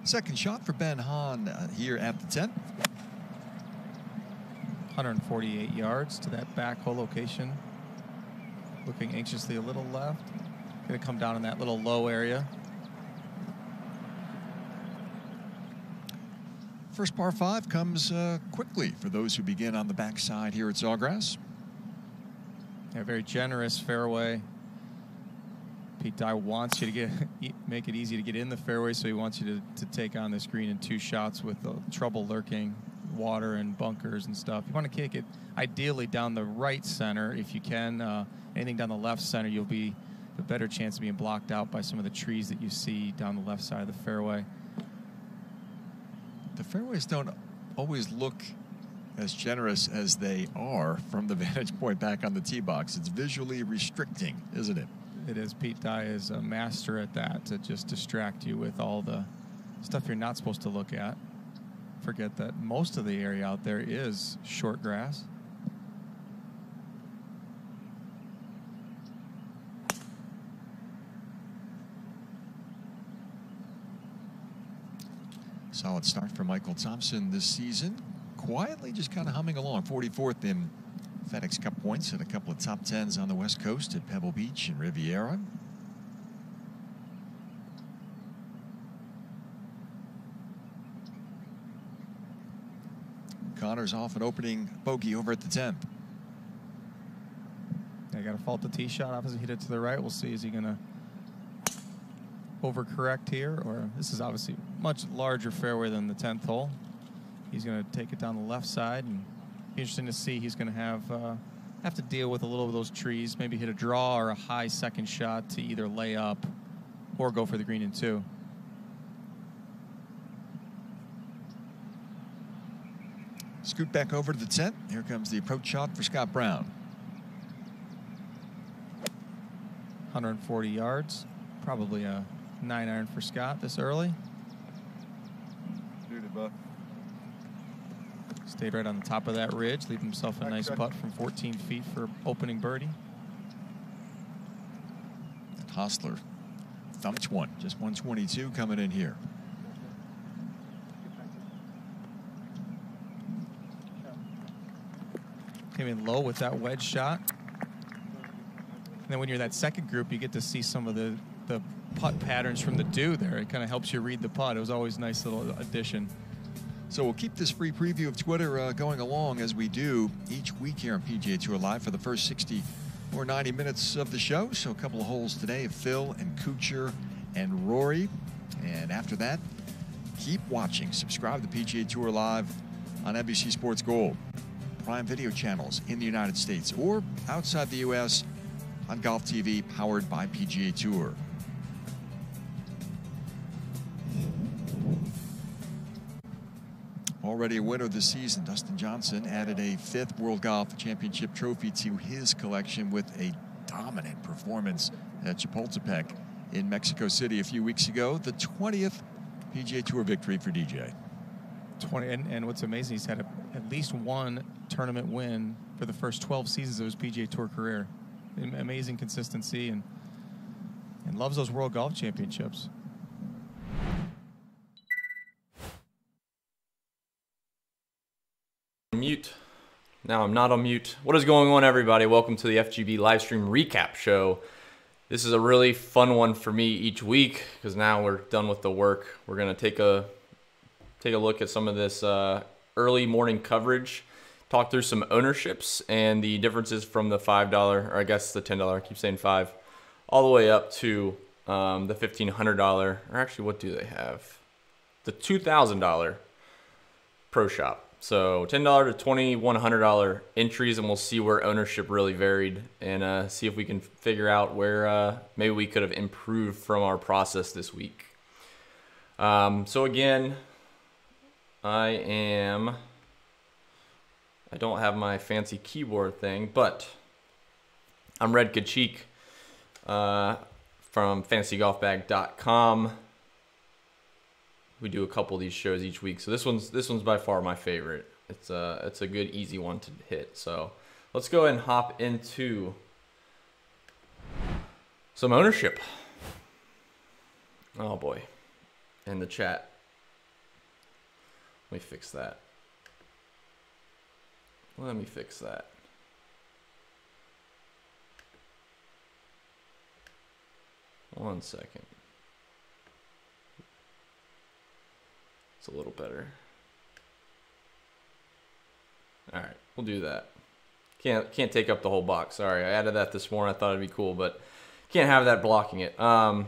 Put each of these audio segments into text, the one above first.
Second shot for Ben Hahn here at the 10th. 148 yards to that back hole location. Looking anxiously a little left. Going to come down in that little low area. First par 5 comes quickly for those who begin on the backside here at Sawgrass. A very generous fairway. Pete Dye wants you to make it easy to get in the fairway, so he wants you to take on this green in 2 shots with trouble lurking, water and bunkers and stuff. You want to kick it ideally down the right center if you can. Anything down the left center, you'll be a better chance of being blocked out by some of the trees that you see down the left side of the fairway. The fairways don't always look as generous as they are from the vantage point back on the tee box. It's visually restricting, isn't it? It is. Pete Dye is a master at that, to just distract you with all the stuff you're not supposed to look at. Forget that most of the area out there is short grass. Solid start for Michael Thompson this season. Quietly just kind of humming along. 44th in FedEx Cup points and a couple of top 10s on the West Coast at Pebble Beach and Riviera. Connor's off an opening bogey over at the 10th. I got to fault the tee shot. Obviously hit it to the right. We'll see, is he going to overcorrect here, or this is obviously much larger fairway than the 10th hole. He's going to take it down the left side, and interesting to see. He's going to have to deal with a little of those trees, maybe hit a draw or a high second shot to either lay up or go for the green in 2. Scoot back over to the 10th. Here comes the approach shot for Scott Brown. 140 yards, probably a 9-iron for Scott this early. Dude, Buck. Stayed right on the top of that ridge, leave himself a nice putt from 14 feet for opening birdie. Hostler thumped one, just 122 coming in here. Came in low with that wedge shot. And then when you're that second group, you get to see some of the putt patterns from the dew there. It kind of helps you read the putt. It was always a nice little addition. So we'll keep this free preview of Twitter going along as we do each week here on PGA Tour Live for the first 60 or 90 minutes of the show. So a couple of holes today of Phil and Kuchar and Rory. And after that, keep watching. Subscribe to PGA Tour Live on NBC Sports Gold, Prime Video channels in the United States or outside the U.S. on Golf TV powered by PGA Tour. Already a winner this season, Dustin Johnson added a 5th World Golf Championship trophy to his collection with a dominant performance at Chapultepec in Mexico City a few weeks ago. The 20th PGA Tour victory for DJ. 20, and what's amazing, he's had at least one tournament win for the first 12 seasons of his PGA Tour career. Amazing consistency, and loves those World Golf Championships. Mute. Now I'm not on mute. What is going on, everybody? Welcome to the FGB Livestream recap show. This is a really fun one for me each week because now we're done with the work. We're gonna take a look at some of this early morning coverage, talk through some ownerships and the differences from the $5, or I guess the $10, I keep saying 5, all the way up to the $1,500, or actually what do they have? The $2,000 Pro Shop. So $10 to $2,100 entries, and we'll see where ownership really varied and see if we can figure out where maybe we could have improved from our process this week. So again, I don't have my fancy keyboard thing, but I'm Red Kachik from fantasygolfbag.com. We do a couple of these shows each week, so this one's by far my favorite. It's a good, easy one to hit. So let's go ahead and hop into some ownership. Oh boy, in the chat, Let me fix that. Let me fix that. One second. It's a little better. All right, we'll do that. Can't take up the whole box. Sorry, I added that this morning. I thought it'd be cool, but can't have that blocking it. All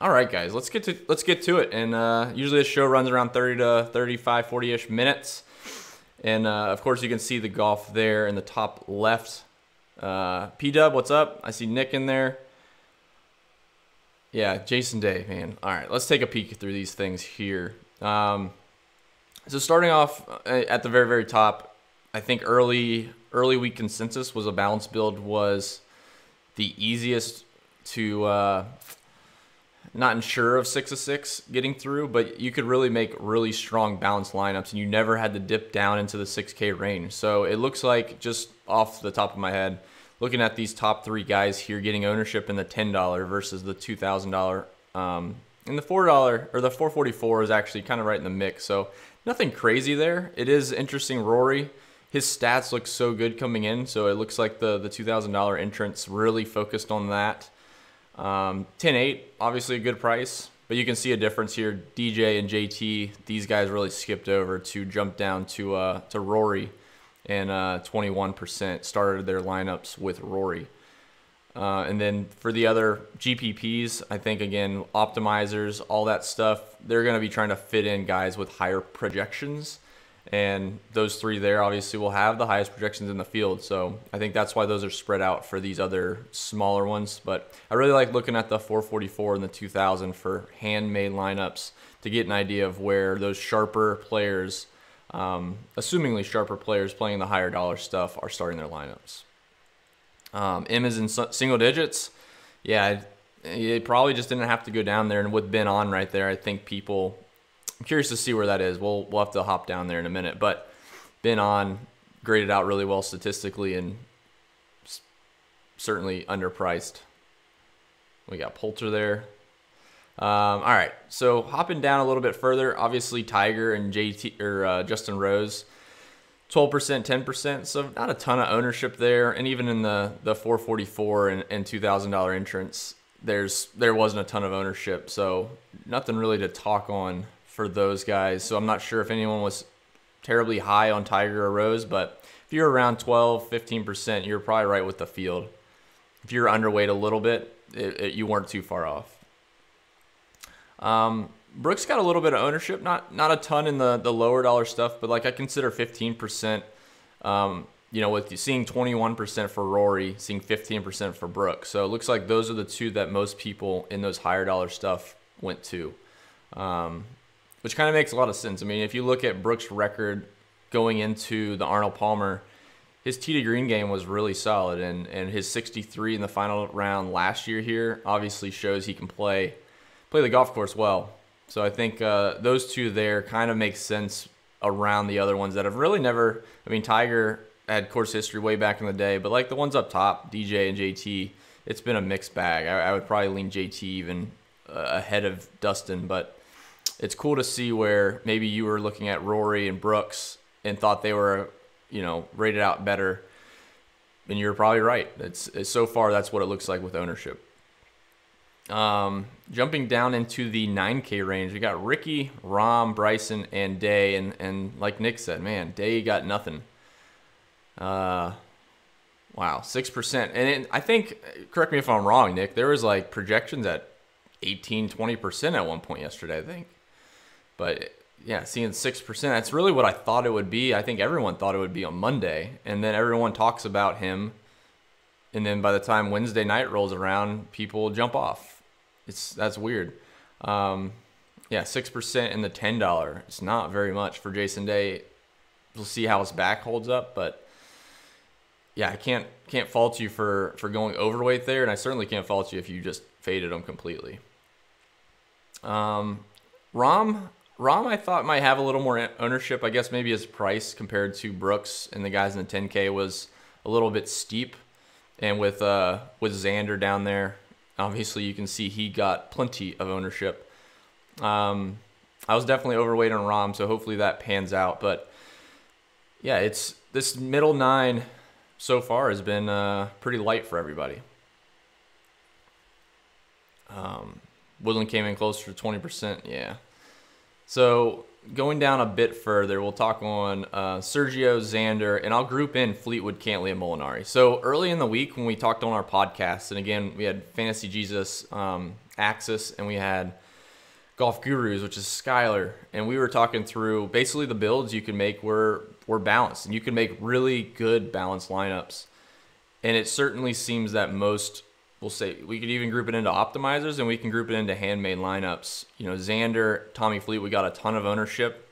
right, guys, let's get to it. And usually this show runs around 30 to 35, 40-ish minutes. And of course, you can see the golf there in the top left. P-Dub, what's up? I see Nick in there. Yeah, Jason Day, man. All right, let's take a peek through these things here. So starting off at the very, very top, I think early week consensus was a balanced build was the easiest to not ensure of 6 of 6 getting through, but you could really make really strong balanced lineups, and you never had to dip down into the 6K range. So it looks like, just off the top of my head, looking at these top 3 guys here getting ownership in the $10 versus the $2,000, and the $4 or the 444 is actually kind of right in the mix. So nothing crazy there. It is interesting. Rory, his stats look so good coming in, so it looks like the $2,000 entrance really focused on that. 10.8, obviously a good price, but you can see a difference here. DJ and JT, these guys really skipped over to jump down to Rory, and 21% started their lineups with Rory. And then for the other GPPs, I think, again, optimizers, all that stuff, they're going to be trying to fit in guys with higher projections. And those 3 there obviously will have the highest projections in the field. So I think that's why those are spread out for these other smaller ones. But I really like looking at the 444 and the 2000 for handmade lineups to get an idea of where those sharper players, assumingly sharper players playing the higher dollar stuff, are starting their lineups. M is in single digits. Yeah, it probably just didn't have to go down there. And with Ben on right there, I think people... I'm curious to see where that is. We'll have to hop down there in a minute. But Ben on graded out really well statistically and certainly underpriced. We got Poulter there. All right, so hopping down a little bit further, obviously Tiger and Justin Rose, 12%, 10%, so not a ton of ownership there. And even in the 444 and $2,000 entrance, there wasn't a ton of ownership, so nothing really to talk on for those guys. So I'm not sure if anyone was terribly high on Tiger or Rose, but if you're around 12, 15%, you're probably right with the field. If you're underweight a little bit, you weren't too far off. Brooks got a little bit of ownership, not a ton in the lower dollar stuff, but like I consider 15%, with seeing 21% for Rory, seeing 15% for Brooks. So it looks like those are the 2 that most people in those higher dollar stuff went to. Which kind of makes a lot of sense. I mean, if you look at Brooks' record going into the Arnold Palmer, his tee to green game was really solid, and his 63 in the final round last year here obviously shows he can play the golf course well. So I think those 2 there kind of make sense around the other ones that have really never... I mean, Tiger had course history way back in the day, but like the ones up top, DJ and JT, it's been a mixed bag. I would probably lean JT even ahead of Dustin, but it's cool to see where maybe you were looking at Rory and Brooks and thought they were, rated out better, and you're probably right. It's so far that's what it looks like with ownership. Jumping down into the 9K range, we got Ricky, Rahm, Bryson, and Day, and like Nick said, man, Day got nothing. Wow, 6%. And I think, correct me if I'm wrong, Nick, there was like projections at 18, 20% at one point yesterday, I think. But yeah, seeing 6%, that's really what I thought it would be. I think everyone thought it would be on Monday. And then everyone talks about him. And then by the time Wednesday night rolls around, people jump off. That's weird. Yeah, 6% in the $10. It's not very much for Jason Day. We'll see how his back holds up. But yeah, I can't fault you for going overweight there. And I certainly can't fault you if you just faded him completely. Rahm, I thought might have a little more ownership. I guess maybe his price compared to Brooks and the guys in the 10K was a little bit steep. And with Xander down there, obviously you can see he got plenty of ownership. I was definitely overweight on Rahm, so hopefully that pans out. But yeah, it's this middle 9 so far has been pretty light for everybody. Woodland came in closer to 20%. Yeah. So going down a bit further, we'll talk on Sergio, Xander, and I'll group in Fleetwood, Cantlay, and Molinari. So early in the week when we talked on our podcast, and again, we had Fantasy Jesus, Axis, and we had Golf Gurus, which is Skylar, and we were talking through basically the builds you can make were balanced, and you can make really good balanced lineups. And it certainly seems that most, we'll say, we could even group it into optimizers, and we can group it into handmade lineups. You know, Xander, Tommy Fleetwood got a ton of ownership,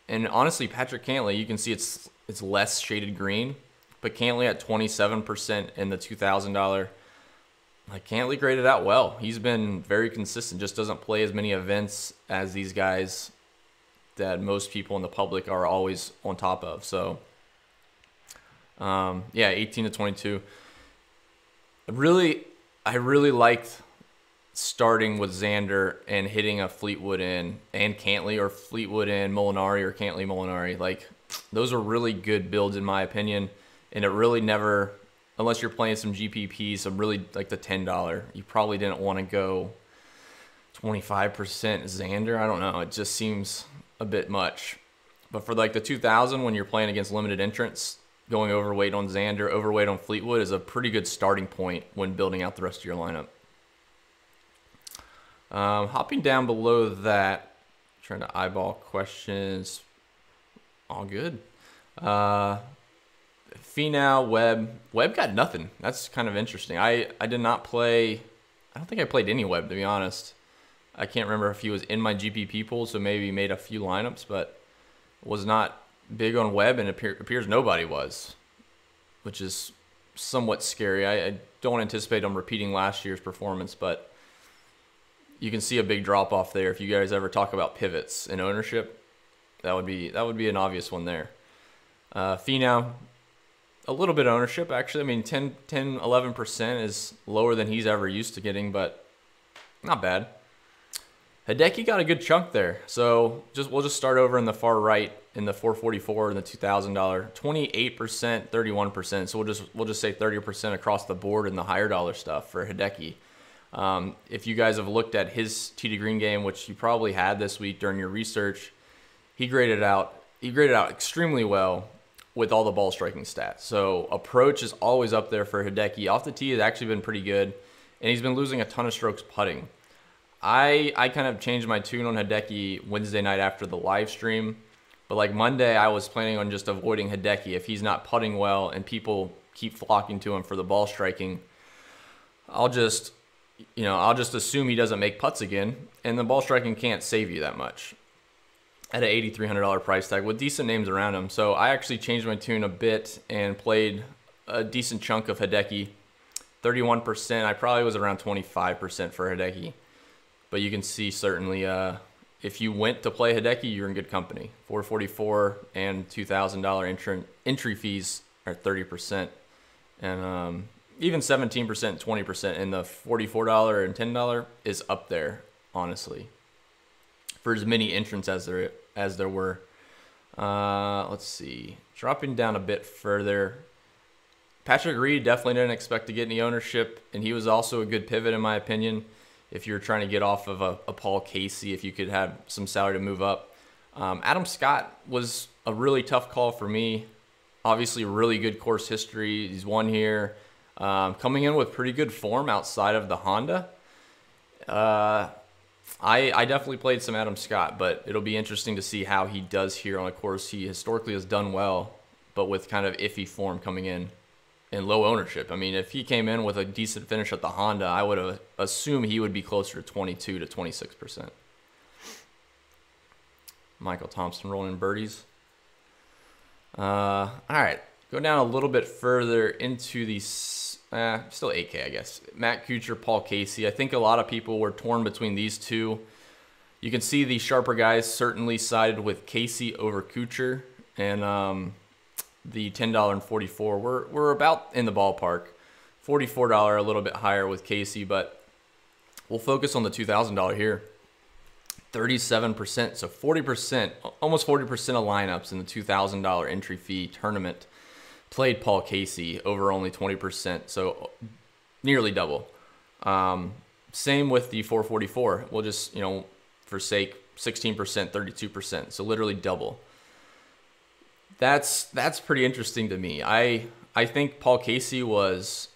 and honestly, Patrick Cantlay, you can see it's less shaded green, but Cantlay at 27% in the $2,000. Like, Cantlay graded out well. He's been very consistent, just doesn't play as many events as these guys that most people in the public are always on top of. So, yeah, 18 to 22. I really liked starting with Xander and hitting a Fleetwood in and Cantlay, or Fleetwood in Molinari, or Cantlay Molinari. Like, those are really good builds in my opinion, and it really never, unless you're playing some GPP, some really like the $10, you probably didn't want to go 25% Xander. I don't know. It just seems a bit much. But for like the 2000, when you're playing against limited entrants, going overweight on Xander, overweight on Fleetwood is a pretty good starting point when building out the rest of your lineup. Hopping down below that, trying to eyeball questions. All good. Finau, Webb got nothing. That's kind of interesting. I did not play. I don't think I played any Webb, to be honest. I can't remember if he was in my GPP pool, so maybe made a few lineups, but was not big on Webb, and appears nobody was, which is somewhat scary. I don't anticipate him repeating last year's performance, but you can see a big drop off there. If you guys ever talk about pivots in ownership, that would be an obvious one there. Finau, a little bit of ownership, actually. I mean, 11% is lower than he's ever used to getting, but not bad. Hideki got a good chunk there. So we'll just start over in the far right in the 444 and the $2,000, 28%, 31%. So we'll just say 30% across the board in the higher dollar stuff for Hideki. If you guys have looked at his tee to green game, which you probably had this week during your research, he graded out extremely well with all the ball striking stats. So approach is always up there for Hideki. Off the tee has actually been pretty good, and he's been losing a ton of strokes putting. I kind of changed my tune on Hideki Wednesday night after the live stream, but like Monday I was planning on just avoiding Hideki. If he's not putting well and people keep flocking to him for the ball striking, I'll just assume he doesn't make putts again, and the ball striking can't save you that much at an $8,300 price tag with decent names around him. So I actually changed my tune a bit and played a decent chunk of Hideki, 31%. I probably was around 25% for Hideki. But you can see certainly if you went to play Hideki, you're in good company. $444 and $2,000 entry fees are 30%. And even 17% and 20% in the $44 and $10 is up there, honestly, for as many entrants as there were. Let's see. Dropping down a bit further, Patrick Reed definitely didn't expect to get any ownership, and he was also a good pivot in my opinion. If you're trying to get off of a Paul Casey, if you could have some salary to move up. Adam Scott was a really tough call for me. Obviously, really good course history. He's won here. Coming in with pretty good form outside of the Honda. I definitely played some Adam Scott, but it'll be interesting to see how he does here on a course he historically has done well, but with kind of iffy form coming in and low ownership. I mean, if he came in with a decent finish at the Honda, I would have assumed he would be closer to 22 to 26%. Michael Thompson rolling in birdies. All right, go down a little bit further into the still 8K, I guess. Matt Kuchar, Paul Casey. I think a lot of people were torn between these two. You can see the sharper guys certainly sided with Casey over Kuchar, and the $10 and $44 we're about in the ballpark. $44 a little bit higher with Casey, but we'll focus on the $2,000 here. 37%. So 40%, almost 40% of lineups in the $2,000 entry fee tournament played Paul Casey over only 20%. So nearly double. Same with the 444. We'll just, for sake, 16%, 32%. So literally double. That's pretty interesting to me. I think Paul Casey was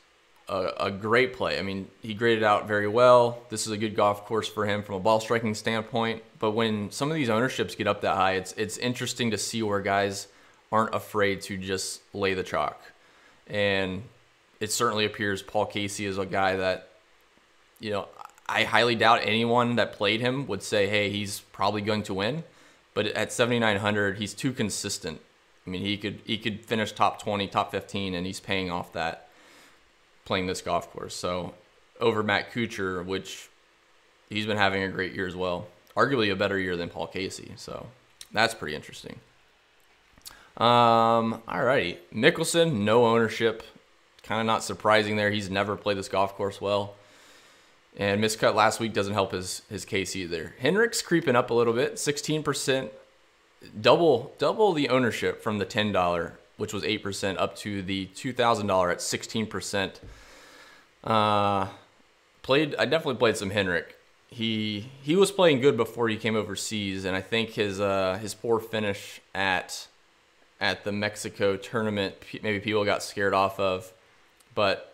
a great play. I mean, he graded out very well. This is a good golf course for him from a ball striking standpoint. But when some of these ownerships get up that high, it's interesting to see where guys aren't afraid to just lay the chalk. And it certainly appears Paul Casey is a guy that, I highly doubt anyone that played him would say, hey, he's probably going to win. But at 7,900, he's too consistent. I mean, he could finish top 20, top 15, and he's paying off that playing this golf course. So over Matt Kuchar, which he's been having a great year as well. Arguably a better year than Paul Casey. So that's pretty interesting. All righty. Mickelson, no ownership. Kind of not surprising there. He's never played this golf course well. And miscut last week doesn't help his case either. Henrik's creeping up a little bit, 16%, double the ownership from the $10, which was 8%, up to the $2,000 at 16%. I definitely played some Henrik. He was playing good before he came overseas, and I think his poor finish at the Mexico tournament, maybe people got scared off of, but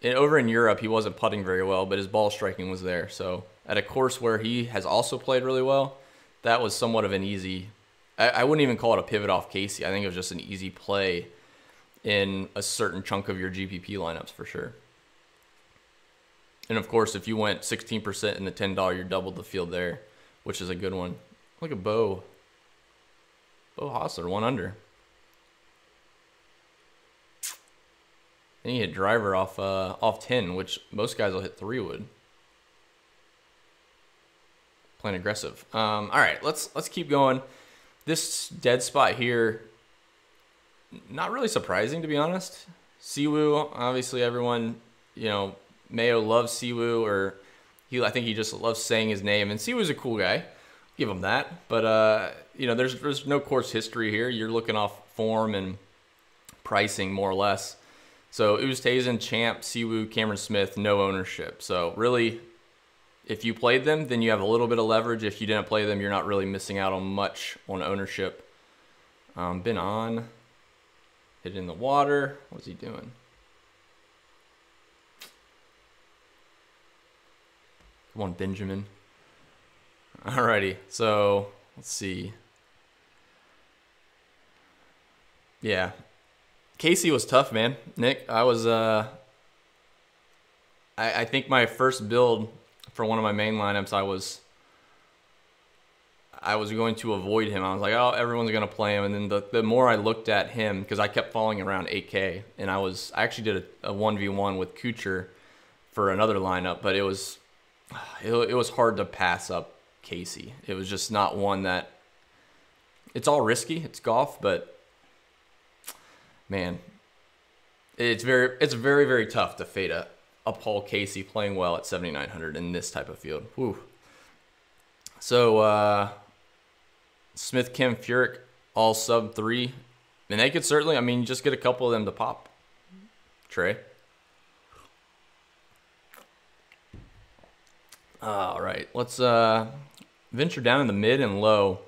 over in Europe, he wasn't putting very well, but his ball striking was there. So at a course where he has also played really well, that was somewhat of an easy, I wouldn't even call it a pivot off Casey. I think it was just an easy play in a certain chunk of your GPP lineups for sure. And of course, if you went 16% in the $10, you doubled the field there, which is a good one. Look at Bo Hossler, 1 under. And he hit driver off 10, which most guys will hit 3 wood. Playing aggressive. All right, let's keep going. This dead spot here, not really surprising to be honest. Siwoo, obviously everyone, Mayo loves Siwoo, or I think he just loves saying his name. And Siwoo's a cool guy, give him that. But there's no course history here. You're looking off form and pricing more or less. So Oosthuizen, Champ, Siwoo, Cameron Smith, no ownership. So really, if you played them, then you have a little bit of leverage. If you didn't play them, you're not really missing out on much on ownership. Been on, hit in the water. What's he doing? Come on, Benjamin. Alrighty, so let's see. Yeah. Casey was tough, man. Nick, I was, I think my first build for one of my main lineups, I was going to avoid him. I was like, oh, everyone's going to play him. And then the more I looked at him, because I kept falling around 8K, and I actually did a 1v1 with Kuchar for another lineup, but it was hard to pass up Casey. It was just not one that, it's all risky. It's golf, but man, it's very, very tough to fade a Paul Casey playing well at 7,900 in this type of field. Whew. So Smith, Kim, Furyk, all sub 3. And they could certainly, just get a couple of them to pop. Trey. All right, let's venture down in the mid and low.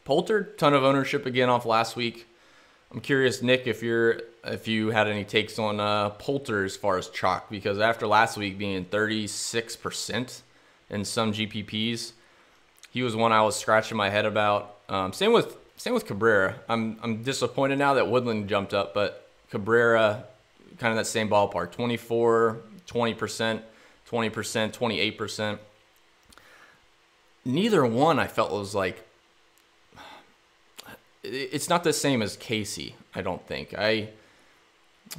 Poulter, ton of ownership again off last week. I'm curious, Nick, if you had any takes on Poulter as far as chalk, because after last week being 36% in some GPPs, he was one I was scratching my head about. Same with Cabrera. I'm disappointed now that Woodland jumped up, but Cabrera, kind of that same ballpark, 24, 20%, 20%, 28%. Neither one I felt was like, it's not the same as Casey, I don't think.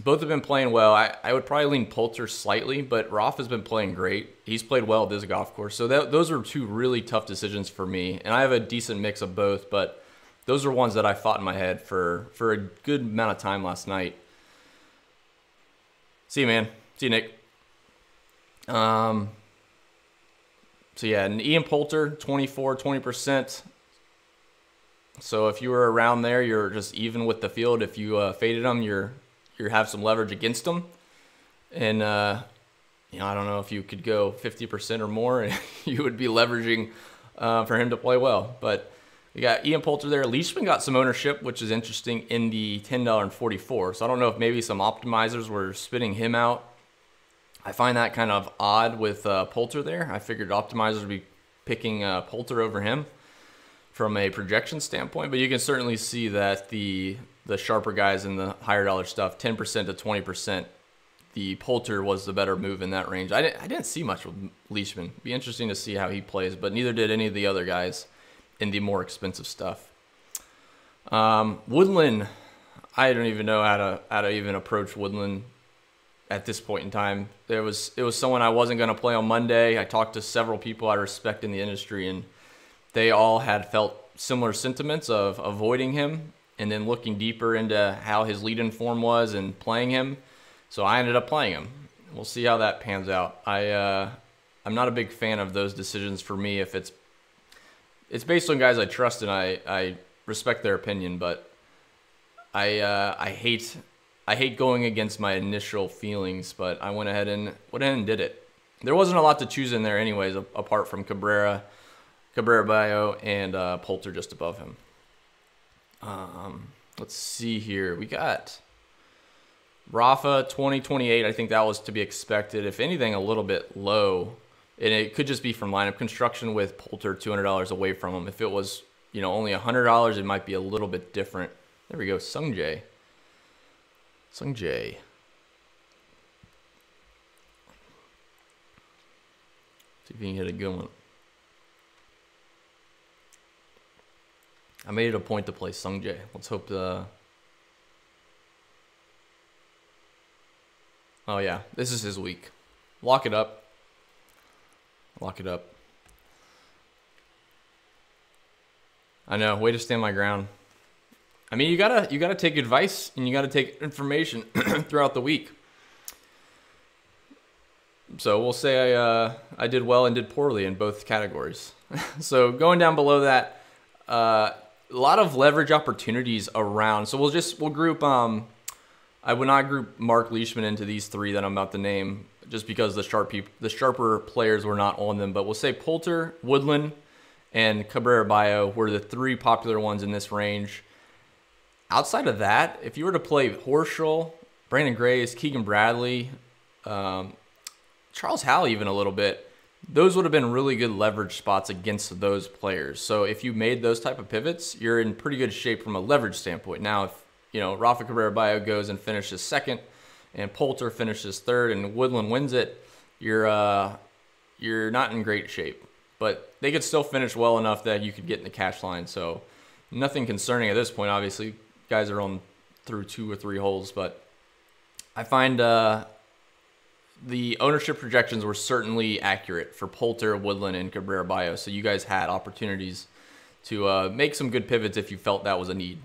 Both have been playing well. I would probably lean Poulter slightly, but Roth has been playing great. He's played well at this golf course. So those are two really tough decisions for me. And I have a decent mix of both, but those are ones that I fought in my head for a good amount of time last night. See you, man. See you, Nick. So yeah, and Ian Poulter, 20%. So if you were around there, you're just even with the field. If you faded him, you have some leverage against him. And you know, I don't know if you could go 50% or more, and you would be leveraging for him to play well. But we got Ian Poulter there. Leishman got some ownership, which is interesting, in the $10.44. So I don't know if maybe some optimizers were spitting him out. I find that kind of odd with Poulter there. I figured optimizers would be picking Poulter over him from a projection standpoint, but you can certainly see that the sharper guys in the higher dollar stuff, 10% to 20%, the Poulter was the better move in that range. I didn't see much with Leishman. Be interesting to see how he plays, but neither did any of the other guys in the more expensive stuff. Woodland, I don't even know how to even approach Woodland at this point in time. It was someone I wasn't going to play on Monday. I talked to several people I respect in the industry, and they all had felt similar sentiments of avoiding him and then looking deeper into how his lead-in form was and playing him. So I ended up playing him. We'll see how that pans out. I'm not a big fan of those decisions for me. If it's based on guys I trust and I respect their opinion, but I hate going against my initial feelings. But I went ahead and did it. There wasn't a lot to choose in there anyways, apart from Cabrera Bio, and Poulter just above him. Let's see here. We got Rafa 2028. I think that was to be expected. If anything, a little bit low. And it could just be from lineup construction with Poulter $200 away from him. If it was, you know, only $100, it might be a little bit different. There we go, Sungjae. See if you can hit a good one. I made it a point to play Sungjae. Let's hope the... Oh yeah, this is his week. Lock it up. Lock it up. I know, way to stand my ground. I mean, you gotta take advice and you gotta take information throughout the week. So we'll say I did well and did poorly in both categories. So going down below that, a lot of leverage opportunities around. So we'll group. I would not group Mark Leishman into these three that I'm about to name, just because the sharper players were not on them. But we'll say Poulter, Woodland, and Cabrera Bio were the three popular ones in this range. Outside of that, if you were to play Horschel, Brandon Grace, Keegan Bradley, Charles Howell even a little bit, those would have been really good leverage spots against those players. So if you made those type of pivots, you're in pretty good shape from a leverage standpoint. Now, if you know Rafa Cabrera Bio goes and finishes second, and Poulter finishes third, and Woodland wins it, you're not in great shape. But they could still finish well enough that you could get in the cash line. So nothing concerning at this point. Obviously, guys are on through 2 or 3 holes, but I find the ownership projections were certainly accurate for Poulter, Woodland, and Cabrera Bio. So you guys had opportunities to make some good pivots if you felt that was a need.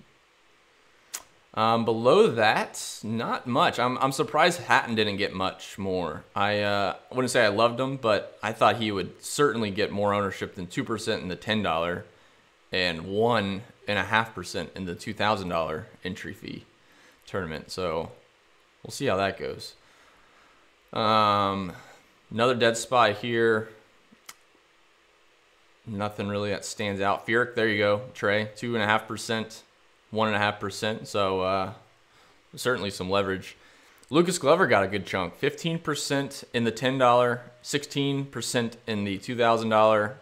Below that, not much. I'm surprised Hatton didn't get much more. I wouldn't say I loved him, but I thought he would certainly get more ownership than 2% in the $10 and 1.5% in the $2,000 entry fee tournament. So we'll see how that goes. Another dead spot here. Nothing really that stands out. Furyk, there you go. Trey, 2.5%. 1.5%, so certainly some leverage. Lucas Glover got a good chunk, 15% in the $10, 16% in the $2,000.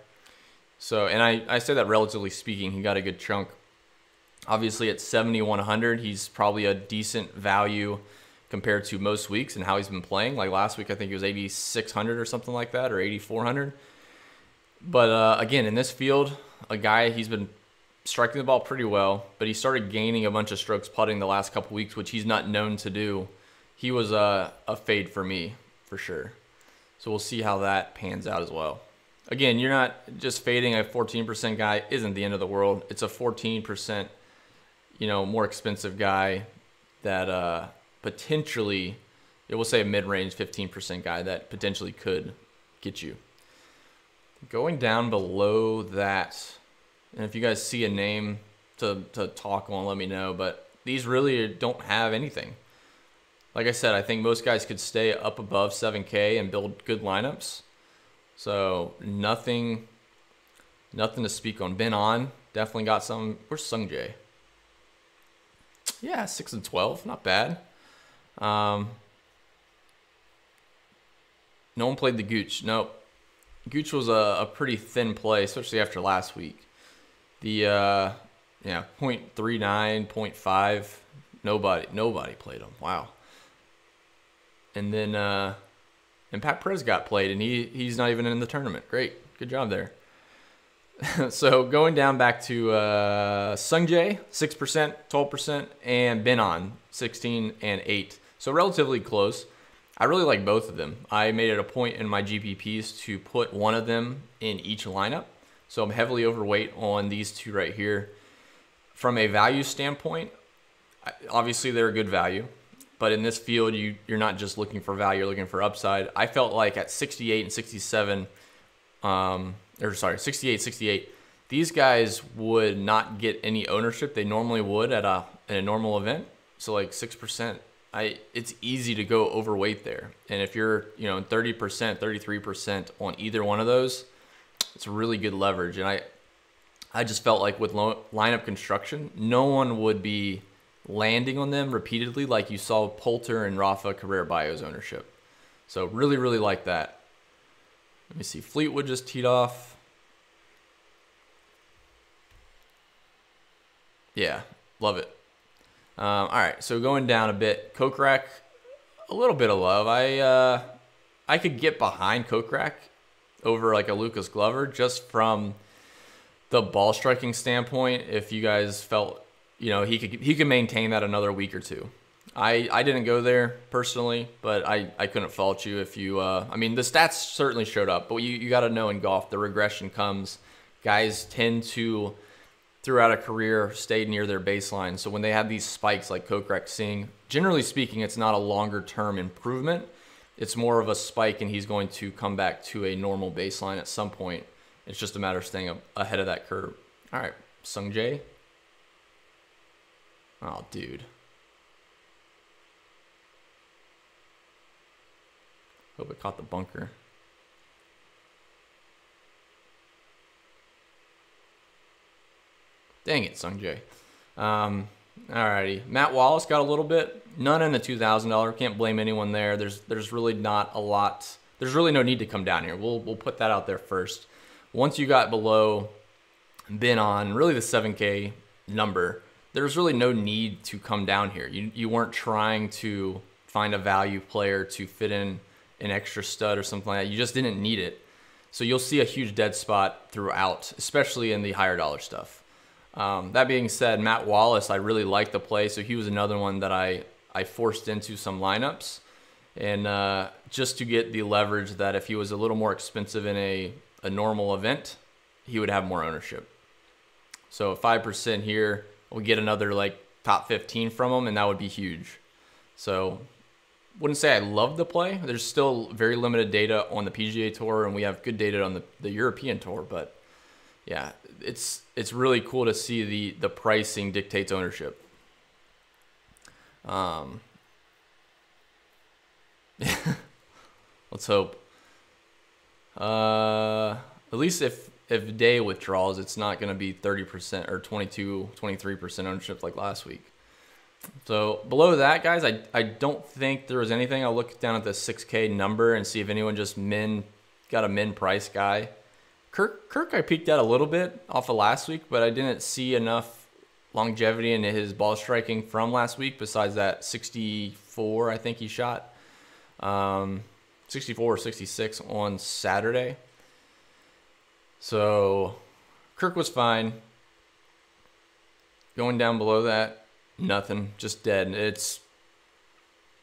So, and I say that relatively speaking, he got a good chunk. Obviously at 7,100, he's probably a decent value compared to most weeks and how he's been playing. Like last week, I think he was 8,600 or something like that, or 8,400. But again, in this field, a guy, he's been striking the ball pretty well, but he started gaining a bunch of strokes putting the last couple weeks, which he's not known to do. He was a fade for me, for sure. So we'll see how that pans out as well. Again, you're not just fading a 14% guy isn't the end of the world. It's a 14%, more expensive guy that potentially, it will say a mid-range 15% guy that potentially could get you. Going down below that, and if you guys see a name to talk on, let me know. But these really don't have anything. Like I said, I think most guys could stay up above 7K and build good lineups. So nothing to speak on. Been on, definitely got some. Where's Sung Jae? Yeah, 6 and 12, not bad. No one played the Gooch. Nope. Gooch was a pretty thin play, especially after last week. The yeah, 0.39, 0.5, nobody played him. Wow. And then and Pat Perez got played, and he's not even in the tournament. Great, good job there. So going down back to Sung Jae, 6%, 12%, and Benon, 16 and 8. So relatively close. I really like both of them. I made it a point in my GPPs to put one of them in each lineup. So I'm heavily overweight on these two right here. From a value standpoint, obviously they're a good value. But in this field, you're not just looking for value, you're looking for upside. I felt like at 68 and 67, 68, 68, these guys would not get any ownership they normally would at a normal event. So like 6%, it's easy to go overweight there. And if you're 30%, 33% on either one of those, it's really good leverage. And I just felt like with lineup construction, no one would be landing on them repeatedly like you saw Poulter and Rafa Carrera Bio's ownership. So really, really like that. Let me see. Fleetwood just teed off. Yeah, love it. All right, so going down a bit, Kokrak, a little bit of love. I could get behind Kokrak over like a Lucas Glover just from the ball striking standpoint. If you guys felt he could maintain that another week or two. I didn't go there personally, but I couldn't fault you if you. I mean, the stats certainly showed up, but you got to know in golf the regression comes. Guys tend to, throughout a career, stay near their baseline. So when they have these spikes like Kokrak seeing, generally speaking, it's not a longer term improvement. It's more of a spike, and he's going to come back to a normal baseline at some point. It's just a matter of staying ahead of that curve. All right, Sung Jae. Oh, dude. Hope it caught the bunker. Dang it, Sung Jae. Alrighty. Matt Wallace got a little bit. None in the $2,000. Can't blame anyone there. There's really not a lot. There's really no need to come down here. We'll put that out there first. Once you got below Benon, really the 7K number, there's really no need to come down here. You weren't trying to find a value player to fit in an extra stud or something like that. You just didn't need it. So you'll see a huge dead spot throughout, especially in the higher dollar stuff. That being said, Matt Wallace, I really like the play. So he was another one that I forced into some lineups. And just to get the leverage that if he was a little more expensive in a normal event, he would have more ownership. So 5% here, we'll get another like top 15 from him, and that would be huge. So wouldn't say I love the play. There's still very limited data on the PGA Tour, and we have good data on the European Tour. But yeah, it's really cool to see the pricing dictates ownership. Let's hope. At least if day withdrawals, it's not going to be 30% or 22, 23% ownership like last week. So below that, guys, I don't think there was anything. I'll look down at the 6K number and see if anyone just got a min price guy. Kirk I peeked at a little bit off of last week, but I didn't see enough longevity in his ball striking from last week besides that 64 I think he shot. 64 or 66 on Saturday. So Kirk was fine. Going down below that, nothing, just dead. It's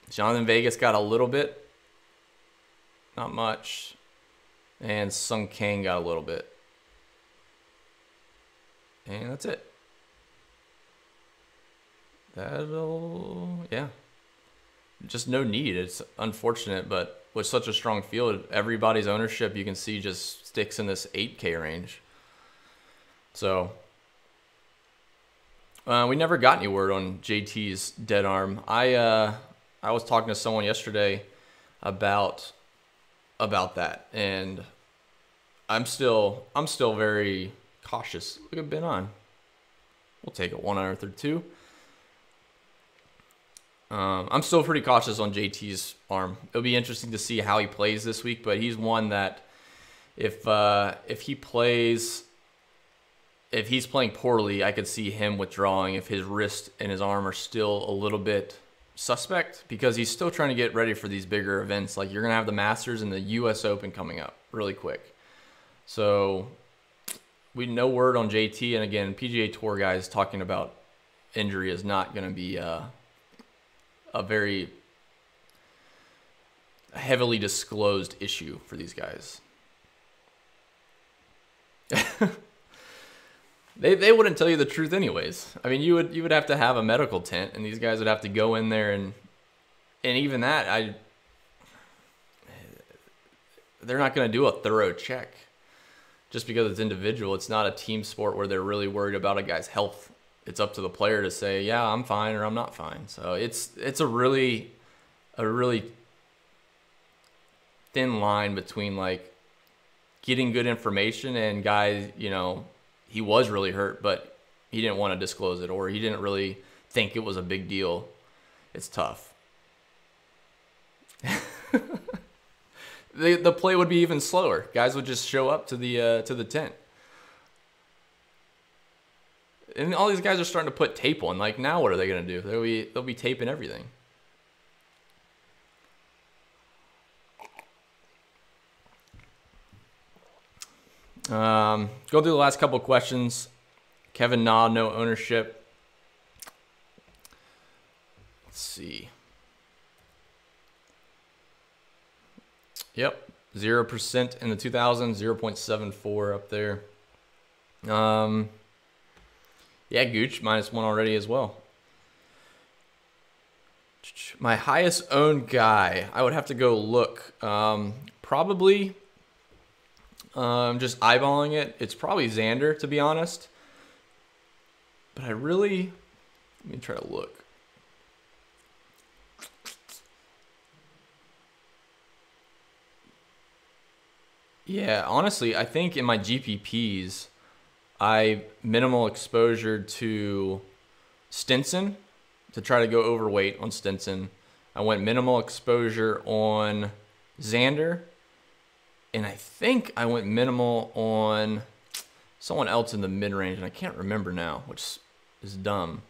Jonathan Vegas got a little bit, not much, and Sung Kang got a little bit, and that's it. Yeah, just no need. It's unfortunate, but with such a strong field, everybody's ownership you can see just sticks in this 8K range. So we never got any word on JT's dead arm. I was talking to someone yesterday about that, and I'm still very cautious. Look at Ben on. We'll take it 132. I'm still pretty cautious on JT's arm. It'll be interesting to see how he plays this week, but he's one that if he's playing poorly, I could see him withdrawing if his wrist and his arm are still a little bit suspect, because he's still trying to get ready for these bigger events. Like, you're going to have the Masters and the US Open coming up really quick. So we no word on JT. And again, PGA Tour guys talking about injury is not going to be a very heavily disclosed issue for these guys. They wouldn't tell you the truth anyways. I mean, you would have to have a medical tent, and these guys would have to go in there, and even that, they're not going to do a thorough check just because it's individual. It's not a team sport where they're really worried about a guy's health. It's up to the player to say, yeah, I'm fine or I'm not fine. So it's a really thin line between like getting good information and guys, you know, he was really hurt, but he didn't want to disclose it, or he didn't really think it was a big deal. It's tough. The play would be even slower. Guys would just show up to the tent. And all these guys are starting to put tape on. Like, now what are they going to do? They'll be taping everything. Go through the last couple of questions. Kevin Na, no ownership. Let's see. Yep, 0% in the 2000s, 0.74 up there. Yeah, Gooch, -1 already as well. My highest owned guy, I would have to go look. Probably, just eyeballing it, it's probably Xander, to be honest. But let me try to look. Yeah, honestly, I think in my GPPs, I minimal exposure to Stinson to try to go overweight on Stinson. I went minimal exposure on Xander, and I think I went minimal on someone else in the mid-range, and I can't remember now, which is dumb.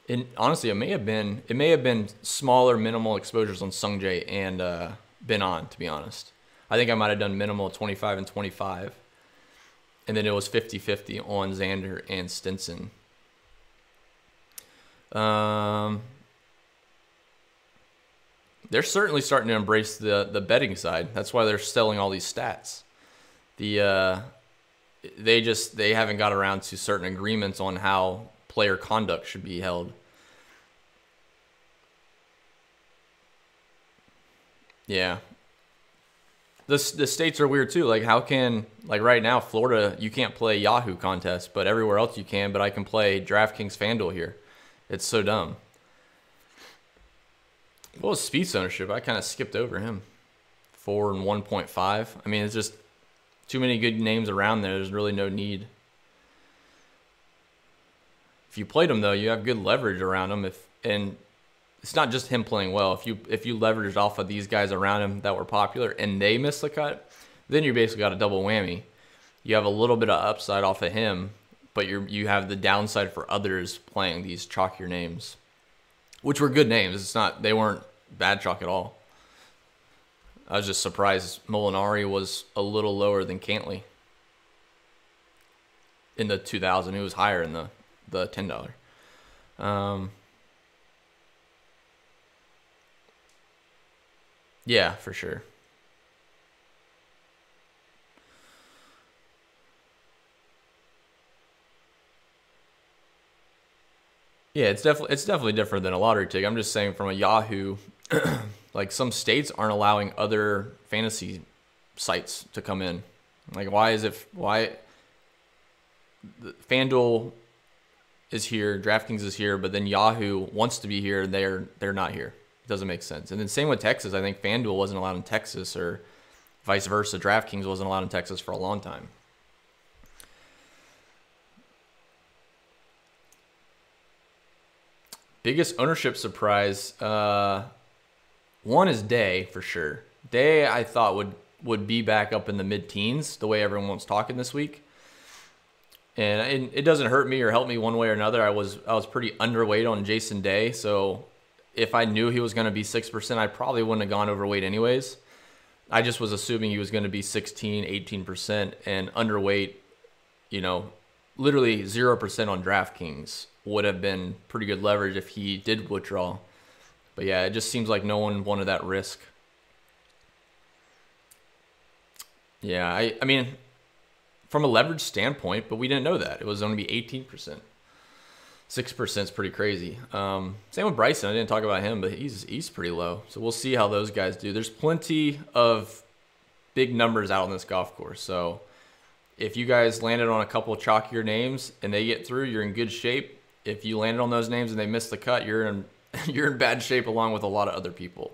And honestly, it may have been smaller minimal exposures on Sungjae and Ben On, to be honest. I think I might have done minimal 25 and 25. And then it was 50-50 on Xander and Stinson. They're certainly starting to embrace the betting side. That's why they're selling all these stats. They haven't got around to certain agreements on how player conduct should be held. Yeah. The states are weird too. Like, how can, like right now, Florida, you can't play Yahoo contests, but everywhere else you can, but I can play DraftKings FanDuel here. It's so dumb. What was Spieth's ownership? I kind of skipped over him. 4 and 1.5. I mean, it's just too many good names around there. There's really no need. If you played him, though, you have good leverage around him. And it's not just him playing well. If you leveraged off of these guys around him that were popular and they missed the cut, then you basically got a double whammy. You have a little bit of upside off of him, but you have the downside for others playing these chalkier names, which were good names. They weren't bad chalk at all. I was just surprised Molinari was a little lower than Cantley in the 2000. It was higher in the $10. Yeah, for sure. Yeah, it's definitely different than a lottery ticket. I'm just saying from a Yahoo like some states aren't allowing other fantasy sites to come in. Like why FanDuel is here, DraftKings is here, but then Yahoo wants to be here, they're not here. It doesn't make sense. And then same with Texas. I think FanDuel wasn't allowed in Texas, or vice versa. DraftKings wasn't allowed in Texas for a long time. Biggest ownership surprise, one is Day for sure. Day I thought would be back up in the mid-teens the way everyone was talking this week. And it doesn't hurt me or help me one way or another. I was pretty underweight on Jason Day, so if I knew he was going to be 6%, I probably wouldn't have gone overweight anyways. I just was assuming he was going to be 16, 18%, and underweight, literally 0% on DraftKings would have been pretty good leverage if he did withdraw. But yeah, it just seems like no one wanted that risk. Yeah, I mean, from a leverage standpoint, but we didn't know that. It was going to be 18%. 6% is pretty crazy. Same with Bryson. I didn't talk about him, but he's pretty low. So we'll see how those guys do. There's plenty of big numbers out on this golf course. So if you guys landed on a couple of chalkier names and they get through, you're in good shape. If you landed on those names and they miss the cut, you're in bad shape along with a lot of other people.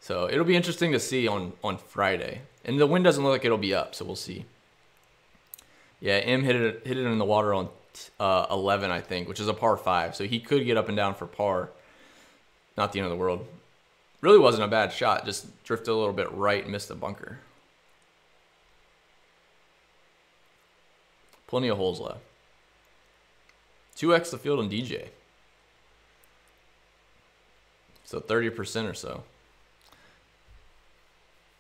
So it'll be interesting to see on Friday. And the wind doesn't look like it'll be up, so we'll see. Yeah, M hit it in the water on 11, I think, which is a par 5. So he could get up and down for par. Not the end of the world. Really wasn't a bad shot. Just drifted a little bit right and missed the bunker. Plenty of holes left. 2x the field on DJ. So 30% or so.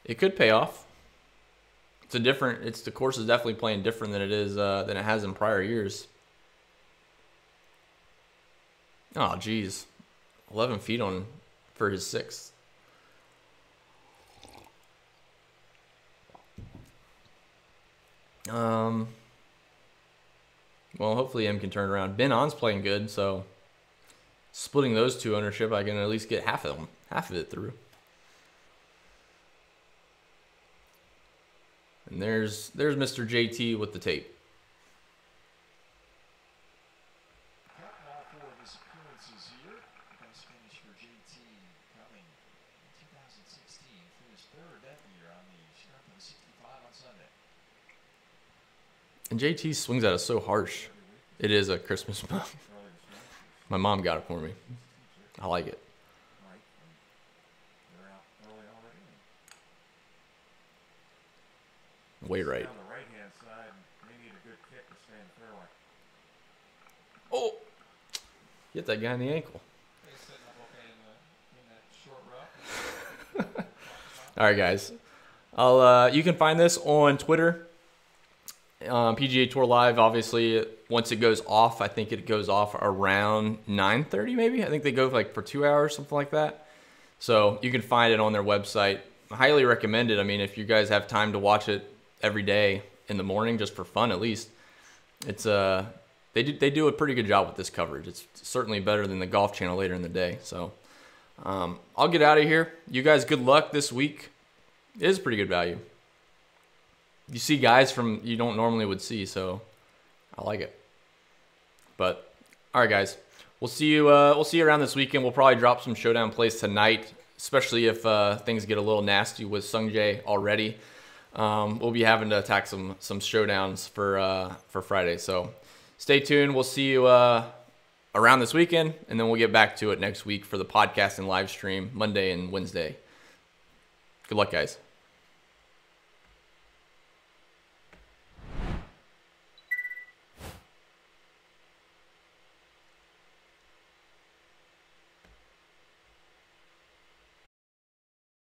It could pay off. The course is definitely playing different than it has in prior years. Oh, geez. 11 feet for his 6th. Well, hopefully M can turn around. Ben On's playing good, so splitting those two ownership, I can at least get half of it through. And there's Mr. JT with the tape. All 4 of his appearances here. Best finish for JT coming in 2016. Finished 3rd that year on the strength of a 65 on Sunday. And JT swings at us so harsh. It is a Christmas mug. My mom got it for me. I like it. Way right. On the right-hand side, they need a good kick to stay in the fairway. Oh! Get that guy in the ankle. All right, guys. You can find this on Twitter. PGA Tour Live, obviously, once it goes off, I think it goes off around 9:30 maybe. I think they go for 2 hours, something like that. So you can find it on their website. I highly recommend it. I mean, if you guys have time to watch it every day in the morning, just for fun at least, it's they do a pretty good job with this coverage. It's certainly better than the Golf Channel later in the day. So I'll get out of here. You guys, good luck this week. It is pretty good value. You see guys from you don't normally would see, so I like it. But all right, guys, we'll see you around this weekend. We'll probably drop some showdown plays tonight, especially if things get a little nasty with Sungjae already. We'll be having to attack some showdowns for Friday. So stay tuned. We'll see you around this weekend, and then we'll get back to it next week for the podcast and live stream Monday and Wednesday. Good luck, guys.